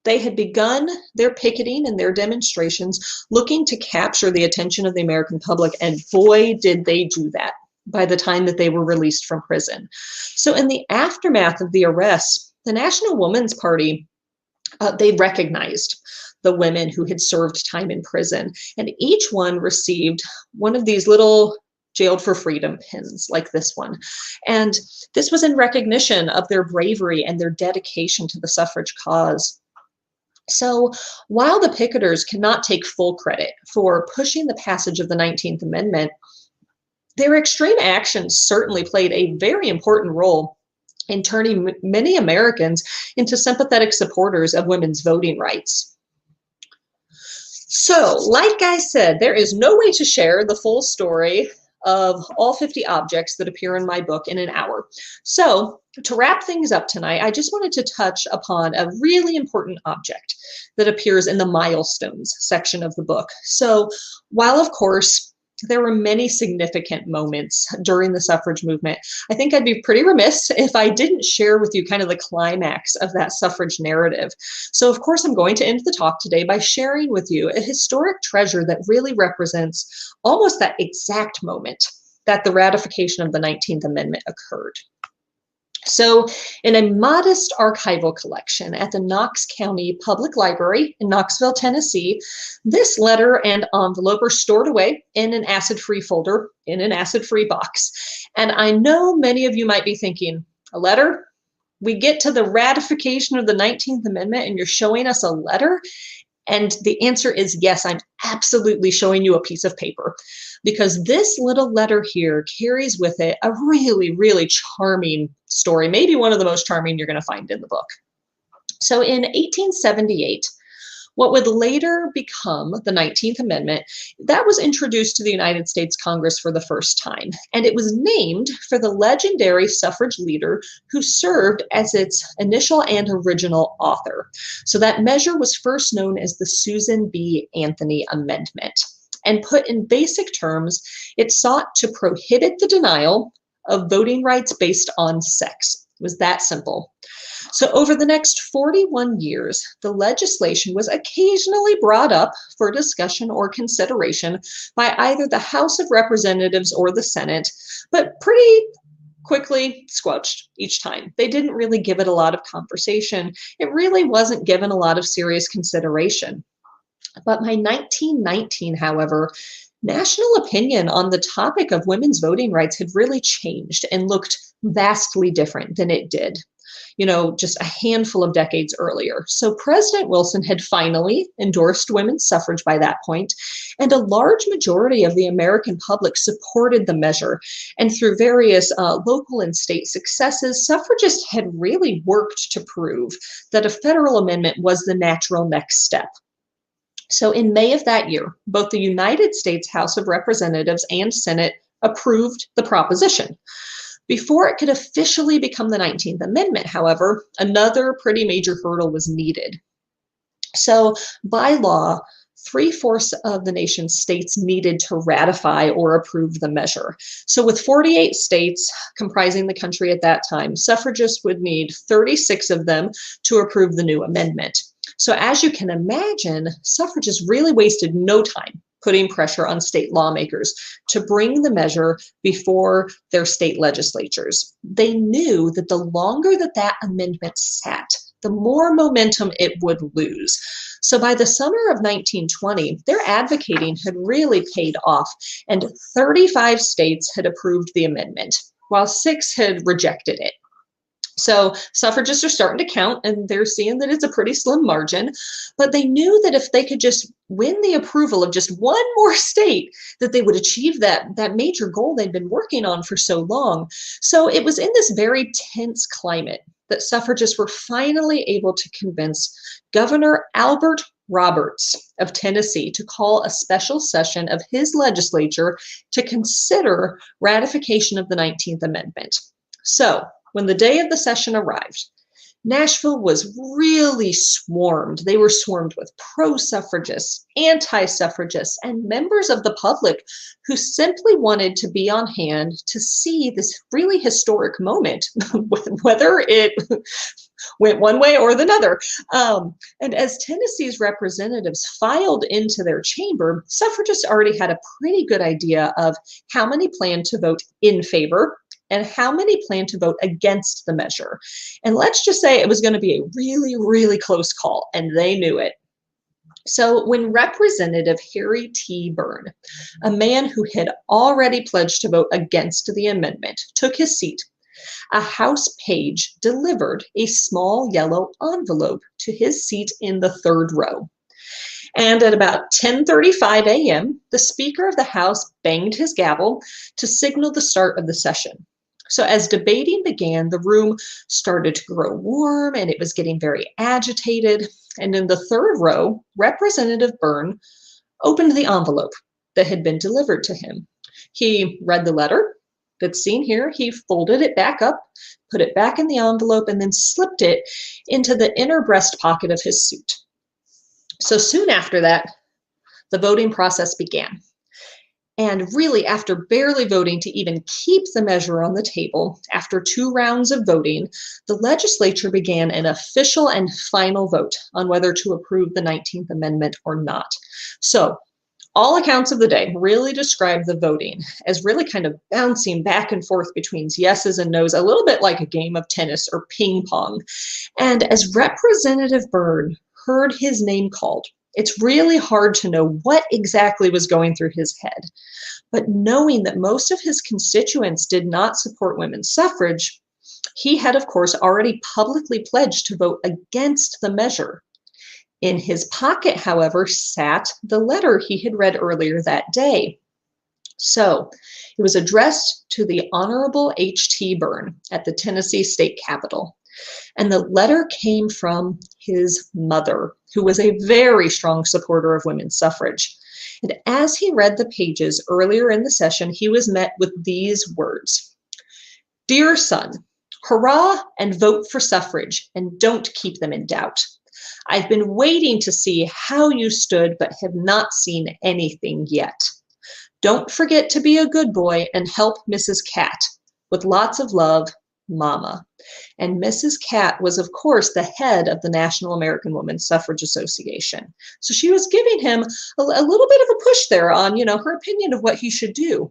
They had begun their picketing and their demonstrations looking to capture the attention of the American public, and boy, did they do that by the time that they were released from prison. So in the aftermath of the arrests, the National Woman's Party, they recognized the women who had served time in prison, and each one received one of these little jailed for freedom pins like this one. And this was in recognition of their bravery and their dedication to the suffrage cause. So while the picketers cannot take full credit for pushing the passage of the 19th Amendment, their extreme actions certainly played a very important role in turning many Americans into sympathetic supporters of women's voting rights. So, like I said, there is no way to share the full story of all 50 objects that appear in my book in an hour. So to wrap things up tonight, I just wanted to touch upon a really important object that appears in the milestones section of the book. So while, of course, there were many significant moments during the suffrage movement, I think I'd be pretty remiss if I didn't share with you kind of the climax of that suffrage narrative. So of course, I'm going to end the talk today by sharing with you a historic treasure that really represents almost that exact moment that the ratification of the 19th Amendment occurred. So in a modest archival collection at the Knox County Public Library in Knoxville, Tennessee, this letter and envelope are stored away in an acid-free folder in an acid-free box. And I know many of you might be thinking, a letter? We get to the ratification of the 19th Amendment and you're showing us a letter? And the answer is yes, I'm absolutely showing you a piece of paper, because this little letter here carries with it a really, really charming story, maybe one of the most charming you're going to find in the book. So in 1878, what would later become the 19th Amendment, that was introduced to the United States Congress for the first time, and it was named for the legendary suffrage leader who served as its initial and original author. So that measure was first known as the Susan B. Anthony Amendment. And put in basic terms, it sought to prohibit the denial of voting rights based on sex. It was that simple. So over the next 41 years, the legislation was occasionally brought up for discussion or consideration by either the House of Representatives or the Senate, but pretty quickly squelched each time. They didn't really give it a lot of conversation. It really wasn't given a lot of serious consideration. But by 1919, however, national opinion on the topic of women's voting rights had really changed and looked vastly different than it did, just a handful of decades earlier. So President Wilson had finally endorsed women's suffrage by that point, and a large majority of the American public supported the measure. And through various local and state successes, suffragists had really worked to prove that a federal amendment was the natural next step. So in May of that year, both the United States House of Representatives and Senate approved the proposition. Before it could officially become the 19th Amendment, however, another pretty major hurdle was needed. So by law, 3/4 of the nation's states needed to ratify or approve the measure. So with 48 states comprising the country at that time, suffragists would need 36 of them to approve the new amendment. So as you can imagine, suffragists really wasted no time putting pressure on state lawmakers to bring the measure before their state legislatures. They knew that the longer that that amendment sat, the more momentum it would lose. So by the summer of 1920, their advocating had really paid off, and 35 states had approved the amendment, while 6 had rejected it. So suffragists are starting to count, and they're seeing that it's a pretty slim margin, but they knew that if they could just win the approval of just one more state, that they would achieve that major goal they'd been working on for so long. So it was in this very tense climate that suffragists were finally able to convince Governor Albert Roberts of Tennessee to call a special session of his legislature to consider ratification of the 19th Amendment. So when the day of the session arrived, Nashville was really swarmed. They were swarmed with pro-suffragists, anti-suffragists, and members of the public who simply wanted to be on hand to see this really historic moment, whether it went one way or the other. And as Tennessee's representatives filed into their chamber, suffragists already had a pretty good idea of how many planned to vote in favor and how many plan to vote against the measure. And let's just say it was going to be a really, really close call, and they knew it. So when Representative Harry T. Byrne, a man who had already pledged to vote against the amendment, took his seat, a House page delivered a small yellow envelope to his seat in the third row. And at about 10:35 a.m., the Speaker of the House banged his gavel to signal the start of the session. So as debating began, the room started to grow warm and it was getting very agitated. And in the third row, Representative Byrne opened the envelope that had been delivered to him. He read the letter that's seen here. He folded it back up, put it back in the envelope, and then slipped it into the inner breast pocket of his suit. So soon after that, the voting process began. And really, after barely voting to even keep the measure on the table, after 2 rounds of voting, the legislature began an official and final vote on whether to approve the 19th Amendment or not. So all accounts of the day really describe the voting as really kind of bouncing back and forth between yeses and nos, a little bit like a game of tennis or ping pong. And as Representative Byrne heard his name called, it's really hard to know what exactly was going through his head. But knowing that most of his constituents did not support women's suffrage, he had, of course, already publicly pledged to vote against the measure. In his pocket, however, sat the letter he had read earlier that day. So it was addressed to the Honorable H.T. Byrne at the Tennessee State Capitol. And the letter came from his mother, who was a very strong supporter of women's suffrage. And as he read the pages earlier in the session, he was met with these words: "Dear son, hurrah and vote for suffrage, and don't keep them in doubt. I've been waiting to see how you stood, but have not seen anything yet. Don't forget to be a good boy and help Mrs. Cat. With lots of love, Mama." And Mrs. Cat was, of course, the head of the National American Women's Suffrage Association. So she was giving him a little bit of a push there on, her opinion of what he should do.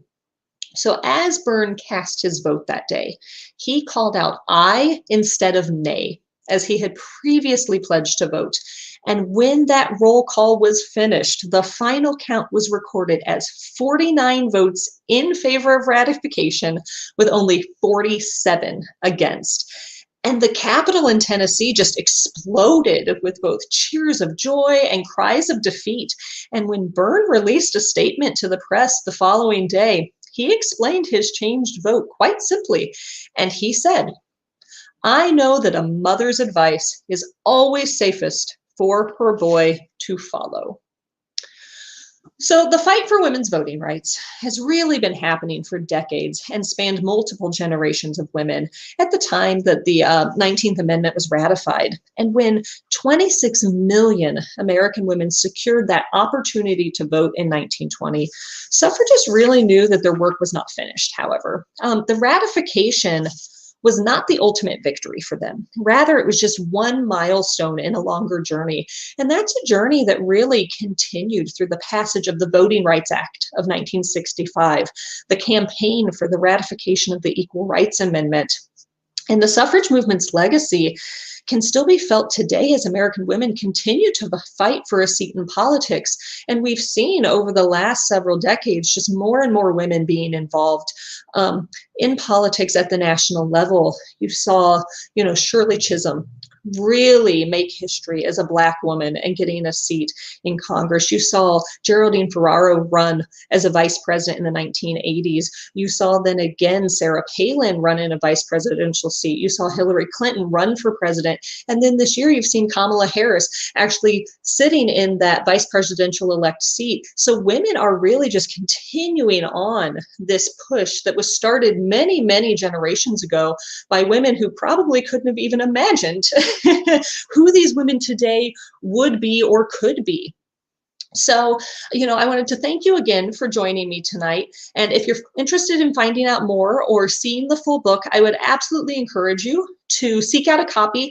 So as Byrne cast his vote that day, he called out aye instead of nay, as he had previously pledged to vote. And when that roll call was finished, the final count was recorded as 49 votes in favor of ratification, with only 47 against. And the Capitol in Tennessee just exploded with both cheers of joy and cries of defeat. And when Byrne released a statement to the press the following day, he explained his changed vote quite simply. And he said, "I know that a mother's advice is always safest for her boy to follow." So the fight for women's voting rights has really been happening for decades and spanned multiple generations of women at the time that the 19th Amendment was ratified. And when 26 million American women secured that opportunity to vote in 1920, suffragists really knew that their work was not finished, however. The ratification was not the ultimate victory for them. Rather, it was just one milestone in a longer journey. And that's a journey that really continued through the passage of the Voting Rights Act of 1965, the campaign for the ratification of the Equal Rights Amendment. And the suffrage movement's legacy can still be felt today as American women continue to fight for a seat in politics. And we've seen over the last several decades just more and more women being involved in politics at the national level. You saw, Shirley Chisholm really make history as a Black woman and getting a seat in Congress. You saw Geraldine Ferraro run as a vice president in the 1980s. You saw then again Sarah Palin run in a vice presidential seat. You saw Hillary Clinton run for president. And then this year you've seen Kamala Harris actually sitting in that vice presidential elect seat. So women are really just continuing on this push that was started many, many generations ago by women who probably couldn't have even imagined who these women today would be or could be. So, I wanted to thank you again for joining me tonight. And if you're interested in finding out more or seeing the full book, I would absolutely encourage you to seek out a copy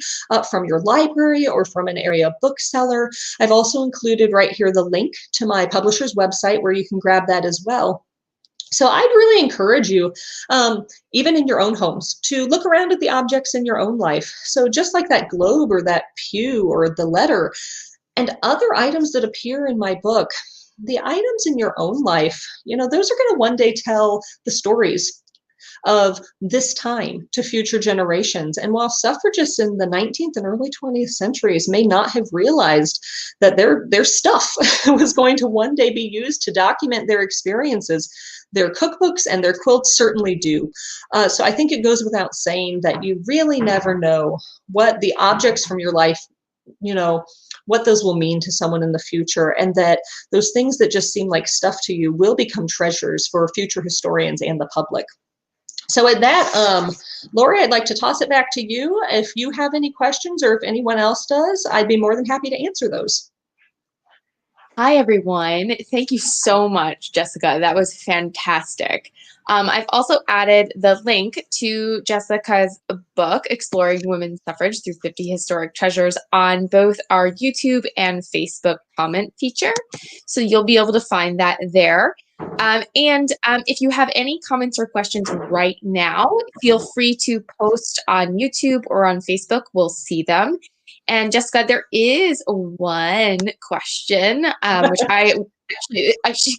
from your library or from an area bookseller. I've also included right here the link to my publisher's website where you can grab that as well. So I'd really encourage you, even in your own homes, to look around at the objects in your own life. So just like that globe or that pew or the letter and other items that appear in my book, the items in your own life, those are going to one day tell the stories of this time to future generations. And while suffragists in the 19th and early 20th centuries may not have realized that their stuff was going to one day be used to document their experiences, their cookbooks and their quilts certainly do. So I think it goes without saying that you really never know what the objects from your life, what those will mean to someone in the future, and that those things that just seem like stuff to you will become treasures for future historians and the public. So at that, Lori, I'd like to toss it back to you. If you have any questions or if anyone else does, I'd be more than happy to answer those. Hi, everyone. Thank you so much, Jessica. That was fantastic. I've also added the link to Jessica's book, Exploring Women's Suffrage Through 50 Historic Treasures, on both our YouTube and Facebook comment feature. So you'll be able to find that there. If you have any comments or questions right now, feel free to post on YouTube or on Facebook. We'll see them. And Jessica, there is one question, which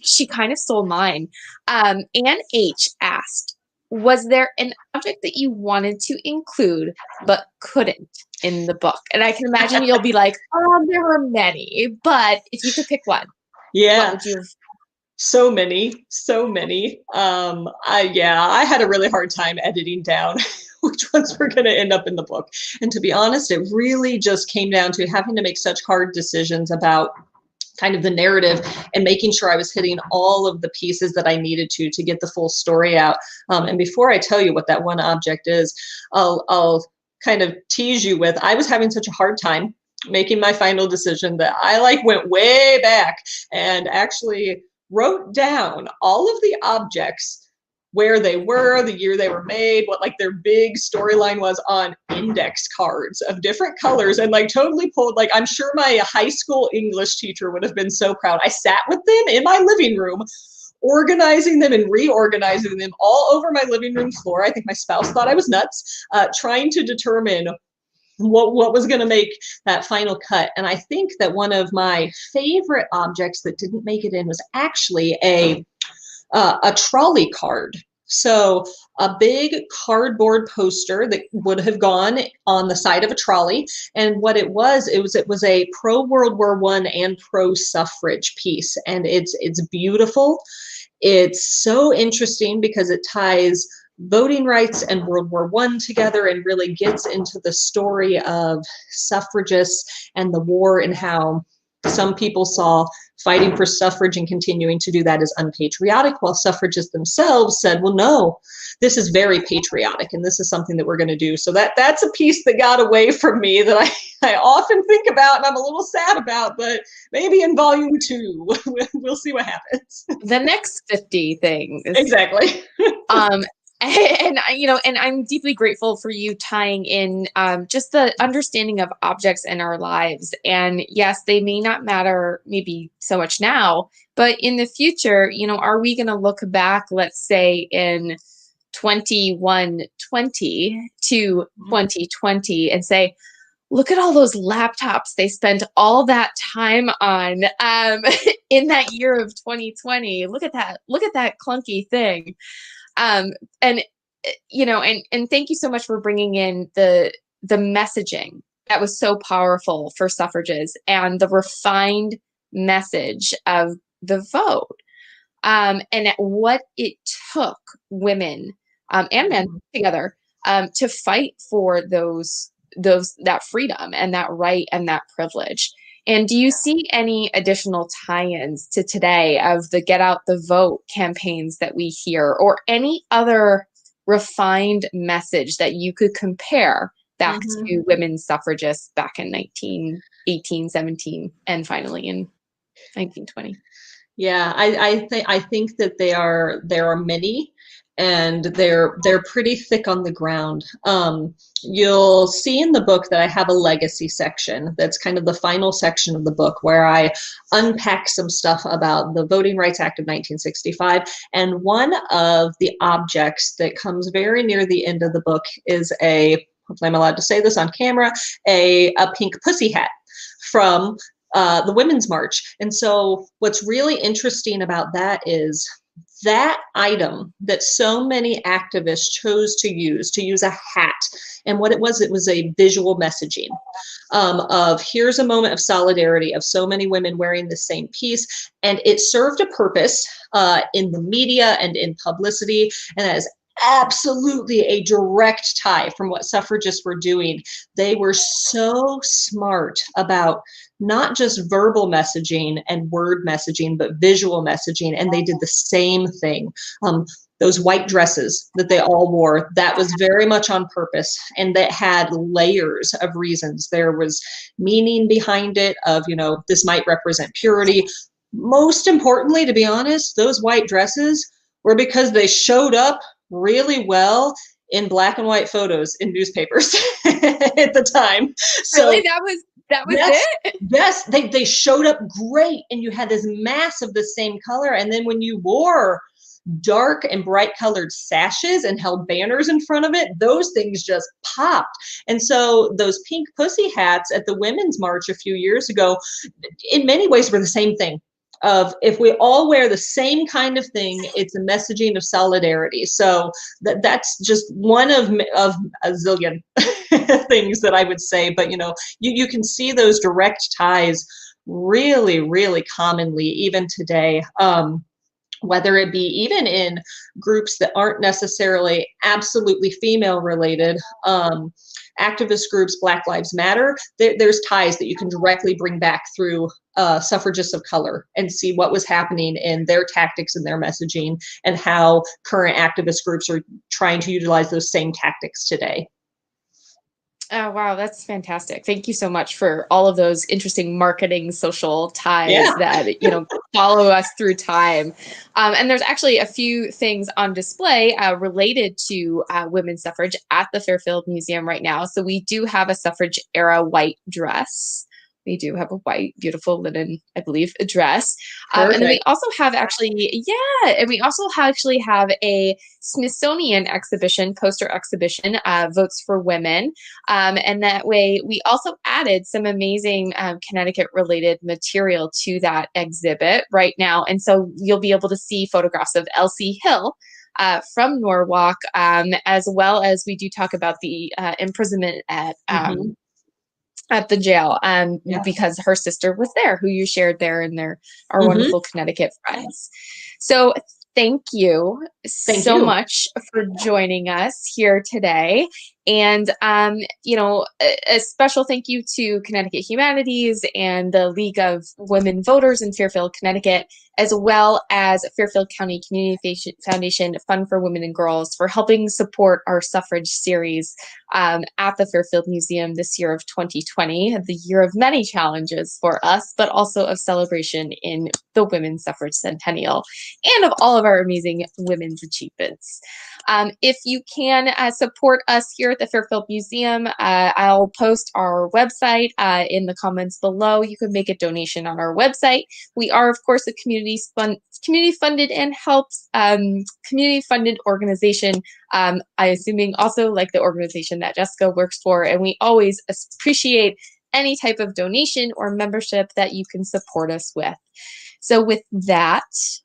she kind of stole mine. Ann H asked, was there an object that you wanted to include but couldn't in the book? And I can imagine you'll be like, there were many, but if you could pick one, yeah. What would you have? So many. I had a really hard time editing down which ones were going to end up in the book. And to be honest, it really just came down to having to make such hard decisions about kind of the narrative and making sure I was hitting all of the pieces that I needed to get the full story out. And before I tell you what that one object is, I'll kind of tease you with, I was having such a hard time making my final decision that I went way back and actually wrote down all of the objects, where they were, the year they were made, what their big storyline was, on index cards of different colors, and totally pulled, I'm sure my high school English teacher would have been so proud. I sat with them in my living room, organizing them and reorganizing them all over my living room floor. I think my spouse thought I was nuts, trying to determine what was going to make that final cut. And I think that one of my favorite objects that didn't make it in was actually a trolley card. So a big cardboard poster that would have gone on the side of a trolley. And what it was a pro World War I and pro suffrage piece. And it's beautiful. It's so interesting because it ties voting rights and World War I together and really gets into the story of suffragists and the war and how some people saw fighting for suffrage and continuing to do that as unpatriotic, while suffragists themselves said, well, no, this is very patriotic and this is something that we're going to do. So that's a piece that got away from me that I often think about and I'm a little sad about, but maybe in volume 2, we'll see what happens. The next 50 things. Exactly. And and I'm deeply grateful for you tying in just the understanding of objects in our lives. And yes, they may not matter maybe so much now, but in the future, are we going to look back, let's say in 2120 to 2020 and say, look at all those laptops they spent all that time on in that year of 2020. Look at that. Look at that clunky thing. Um, and and thank you so much for bringing in the messaging that was so powerful for suffrages and the refined message of the vote, and what it took women and men together to fight for that freedom and that right and that privilege. And do you see any additional tie-ins to today of the Get Out the Vote campaigns that we hear, or any other refined message that you could compare back to women's suffragists back in 1918, 17, and finally in 1920? Yeah, I think that there are many, and they're pretty thick on the ground. You'll see in the book that I have a legacy section. That's kind of the final section of the book where I unpack some stuff about the Voting Rights Act of 1965. And one of the objects that comes very near the end of the book is hopefully I'm allowed to say this on camera, a pink pussy hat from the Women's March. And so what's really interesting about that is that item that so many activists chose to use a hat. And what it was a visual messaging of here's a moment of solidarity of so many women wearing the same piece. And it served a purpose in the media and in publicity. And that is absolutely a direct tie from what suffragists were doing. They were so smart about not just verbal messaging and word messaging, but visual messaging. And they did the same thing. Those white dresses that they all wore, that was very much on purpose. And that had layers of reasons. There was meaning behind it of, this might represent purity. Most importantly, to be honest, those white dresses were because they showed up really well in black and white photos in newspapers at the time. So really, that was it? Yes, they showed up great, and you had this mass of the same color. And then when you wore dark and bright colored sashes and held banners in front of it, those things just popped. And so those pink pussy hats at the Women's March a few years ago, in many ways were the same thing. Of if we all wear the same kind of thing, it's a messaging of solidarity. So that's just one of a zillion things that I would say. But you can see those direct ties really, really commonly even today. Whether it be even in groups that aren't necessarily absolutely female related, activist groups, Black Lives Matter, there's ties that you can directly bring back through suffragists of color and see what was happening in their tactics and their messaging, and how current activist groups are trying to utilize those same tactics today. Oh, wow. That's fantastic. Thank you so much for all of those interesting marketing social ties that, follow us through time. And there's actually a few things on display related to women's suffrage at the Fairfield Museum right now. So we do have a suffrage era white dress. We do have a white, beautiful linen, I believe, a dress. And then we also have actually have a Smithsonian exhibition, poster exhibition, Votes for Women. And that way we also added some amazing Connecticut related material to that exhibit right now. And so you'll be able to see photographs of Elsie Hill from Norwalk, as well as we do talk about the imprisonment at the jail, because her sister was there, who you shared there, and they're our wonderful Connecticut friends. So thank you so much for joining us here today. And, a special thank you to Connecticut Humanities and the League of Women Voters in Fairfield, Connecticut, as well as Fairfield County Community Foundation Fund for Women and Girls for helping support our suffrage series at the Fairfield Museum this year of 2020, the year of many challenges for us, but also of celebration in the Women's Suffrage Centennial and of all of our amazing women's achievements. If you can support us here at the Fairfield Museum, I'll post our website in the comments below. You can make a donation on our website. We are, of course, a community-funded and helps community-funded organization. I assuming also like the organization that Jessica works for, and we always appreciate any type of donation or membership that you can support us with. So with that,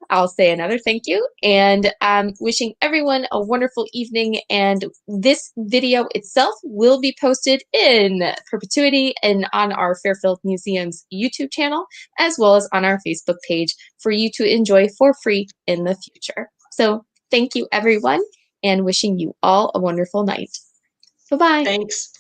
I'll say another thank you and wishing everyone a wonderful evening. And this video itself will be posted in perpetuity and on our Fairfield Museum's YouTube channel, as well as on our Facebook page for you to enjoy for free in the future. So thank you, everyone, and wishing you all a wonderful night. Bye-bye. Thanks.